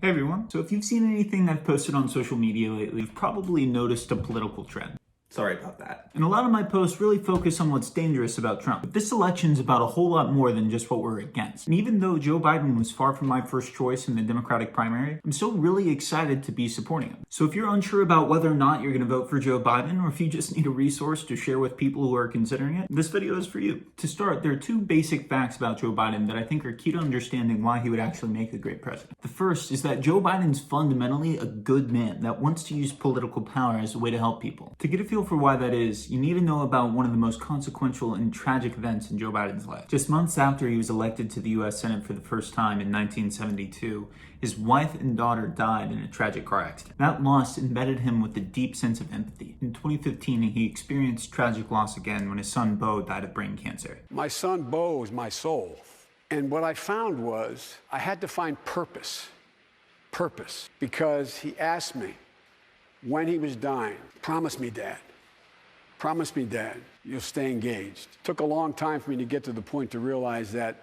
Hey everyone. So if you've seen anything I've posted on social media lately, you've probably noticed a political trend. Sorry about that. And a lot of my posts really focus on what's dangerous about Trump. But this election's about a whole lot more than just what we're against. And even though Joe Biden was far from my first choice in the Democratic primary, I'm still really excited to be supporting him. So if you're unsure about whether or not you're going to vote for Joe Biden, or if you just need a resource to share with people who are considering it, this video is for you. To start, there are two basic facts about Joe Biden that I think are key to understanding why he would actually make a great president. The first is that Joe Biden's fundamentally a good man that wants to use political power as a way to help people. To get a feel for why that is, you need to know about one of the most consequential and tragic events in Joe Biden's life. Just months after he was elected to the US Senate for the first time in 1972, his wife and daughter died in a tragic car accident. That loss embedded him with a deep sense of empathy. In 2015, he experienced tragic loss again when his son Bo died of brain cancer. My son Bo is my soul. And what I found was I had to find purpose. Purpose. Because he asked me when he was dying, promise me, Dad. Promise me, Dad, you'll stay engaged. It took a long time for me to get to the point to realize that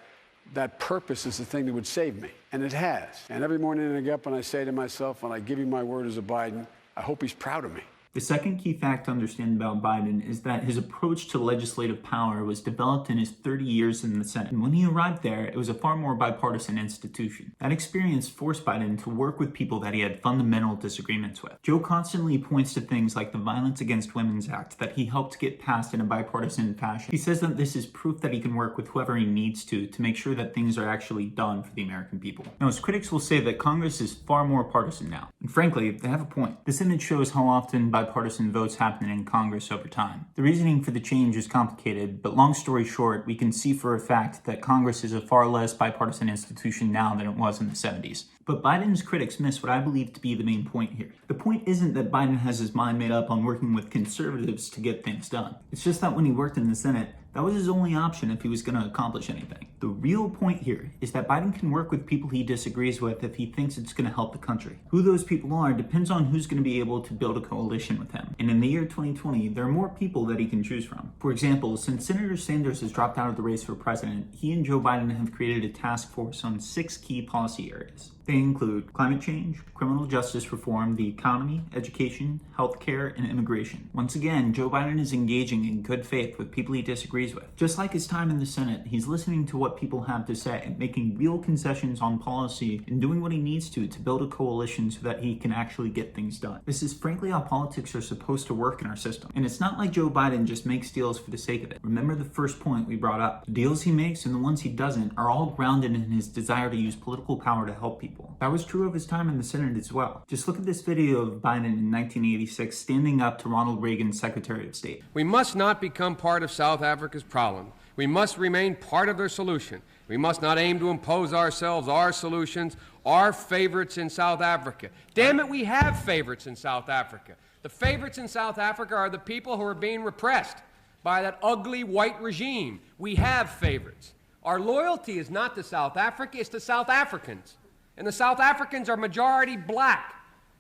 purpose is the thing that would save me. And it has. And every morning I get up and I say to myself, when I give you my word as a Biden, I hope he's proud of me. The second key fact to understand about Biden is that his approach to legislative power was developed in his 30 years in the Senate. And when he arrived there, it was a far more bipartisan institution. That experience forced Biden to work with people that he had fundamental disagreements with. Joe constantly points to things like the Violence Against Women's Act that he helped get passed in a bipartisan fashion. He says that this is proof that he can work with whoever he needs to make sure that things are actually done for the American people. Now, his critics will say that Congress is far more partisan now. And frankly, they have a point. This image shows how often bipartisan votes happen in Congress over time. The reasoning for the change is complicated, but long story short, we can see for a fact that Congress is a far less bipartisan institution now than it was in the 70s. But Biden's critics miss what I believe to be the main point here. The point isn't that Biden has his mind made up on working with conservatives to get things done. It's just that when he worked in the Senate, that was his only option if he was going to accomplish anything. The real point here is that Biden can work with people he disagrees with if he thinks it's going to help the country. Who those people are depends on who's going to be able to build a coalition with him. And in the year 2020, there are more people that he can choose from. For example, since Senator Sanders has dropped out of the race for president, he and Joe Biden have created a task force on 6 key policy areas. They include climate change, criminal justice reform, the economy, education, healthcare, and immigration. Once again, Joe Biden is engaging in good faith with people he disagrees with. Just like his time in the Senate, he's listening to what people have to say, making real concessions on policy, and doing what he needs to build a coalition so that he can actually get things done. This is frankly how politics are supposed to work in our system. And it's not like Joe Biden just makes deals for the sake of it. Remember the first point we brought up. The deals he makes and the ones he doesn't are all grounded in his desire to use political power to help people. That was true of his time in the Senate as well. Just look at this video of Biden in 1986 standing up to Ronald Reagan's Secretary of State. We must not become part of South Africa's problem. We must remain part of their solution. We must not aim to impose ourselves, our solutions, our favorites in South Africa. Damn it, we have favorites in South Africa. The favorites in South Africa are the people who are being repressed by that ugly white regime. We have favorites. Our loyalty is not to South Africa, it's to South Africans. And the South Africans are majority black,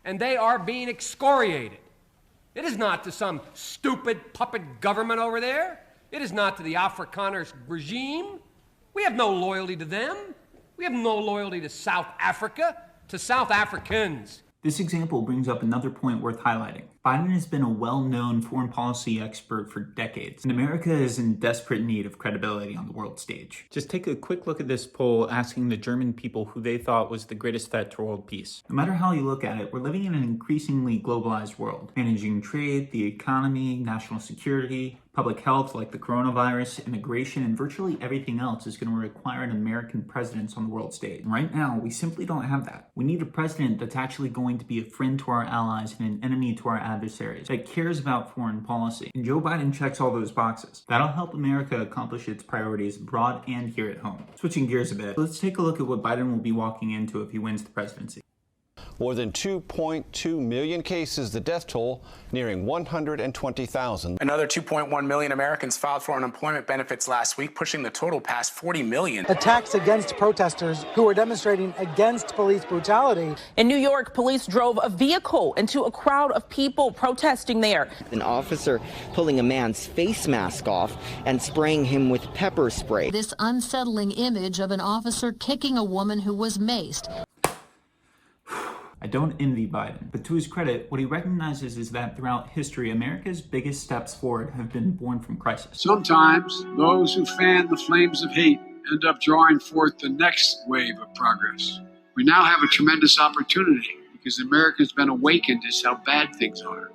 and they are being excoriated. It is not to some stupid puppet government over there. It is not to the Afrikaner regime. We have no loyalty to them. We have no loyalty to South Africa, to South Africans. This example brings up another point worth highlighting. Biden has been a well-known foreign policy expert for decades, and America is in desperate need of credibility on the world stage. Just take a quick look at this poll asking the German people who they thought was the greatest threat to world peace. No matter how you look at it, we're living in an increasingly globalized world. Managing trade, the economy, national security, public health like the coronavirus, immigration, and virtually everything else is going to require an American presence on the world stage. And right now, we simply don't have that. We need a president that's actually going to be a friend to our allies and an enemy to our adversaries, that cares about foreign policy. And Joe Biden checks all those boxes. That'll help America accomplish its priorities abroad and here at home. Switching gears a bit, let's take a look at what Biden will be walking into if he wins the presidency. More than 2.2 million cases, the death toll nearing 120,000. Another 2.1 million Americans filed for unemployment benefits last week, pushing the total past 40 million. Attacks against protesters who were demonstrating against police brutality. In New York, police drove a vehicle into a crowd of people protesting there. An officer pulling a man's face mask off and spraying him with pepper spray. This unsettling image of an officer kicking a woman who was maced. I don't envy Biden, but to his credit, what he recognizes is that throughout history, America's biggest steps forward have been born from crisis. Sometimes those who fan the flames of hate end up drawing forth the next wave of progress. We now have a tremendous opportunity because America's been awakened as how bad things are,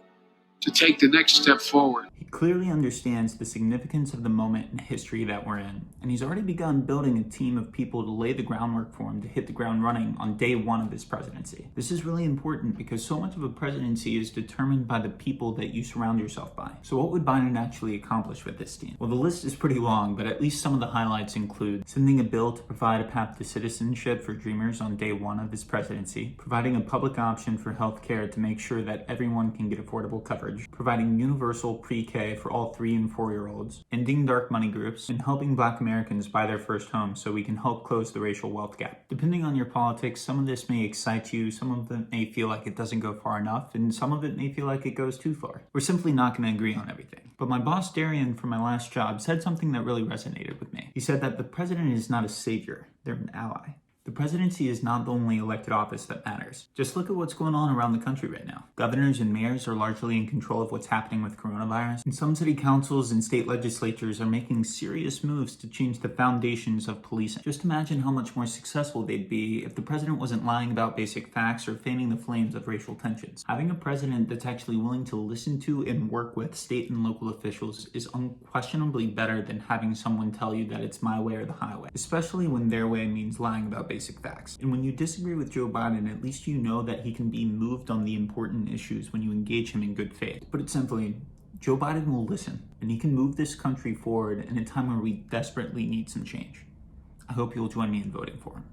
to take the next step forward. He clearly understands the significance of the moment in history that we're in, and he's already begun building a team of people to lay the groundwork for him to hit the ground running on day one of his presidency. This is really important because so much of a presidency is determined by the people that you surround yourself by. So what would Biden actually accomplish with this team? Well, the list is pretty long, but at least some of the highlights include sending a bill to provide a path to citizenship for Dreamers on day one of his presidency, providing a public option for health care to make sure that everyone can get affordable coverage, providing universal pre-K for all 3 and 4-year-olds, ending dark money groups, and helping Black Americans buy their first home so we can help close the racial wealth gap. Depending on your politics, some of this may excite you, some of it may feel like it doesn't go far enough, and some of it may feel like it goes too far. We're simply not going to agree on everything. But my boss Darian from my last job said something that really resonated with me. He said that the president is not a savior, they're an ally. The presidency is not the only elected office that matters. Just look at what's going on around the country right now. Governors and mayors are largely in control of what's happening with coronavirus, and some city councils and state legislatures are making serious moves to change the foundations of policing. Just imagine how much more successful they'd be if the president wasn't lying about basic facts or fanning the flames of racial tensions. Having a president that's actually willing to listen to and work with state and local officials is unquestionably better than having someone tell you that it's my way or the highway, especially when their way means lying about basic facts. And when you disagree with Joe Biden, at least you know that he can be moved on the important issues when you engage him in good faith. To put it simply, Joe Biden will listen, and he can move this country forward in a time where we desperately need some change. I hope you'll join me in voting for him.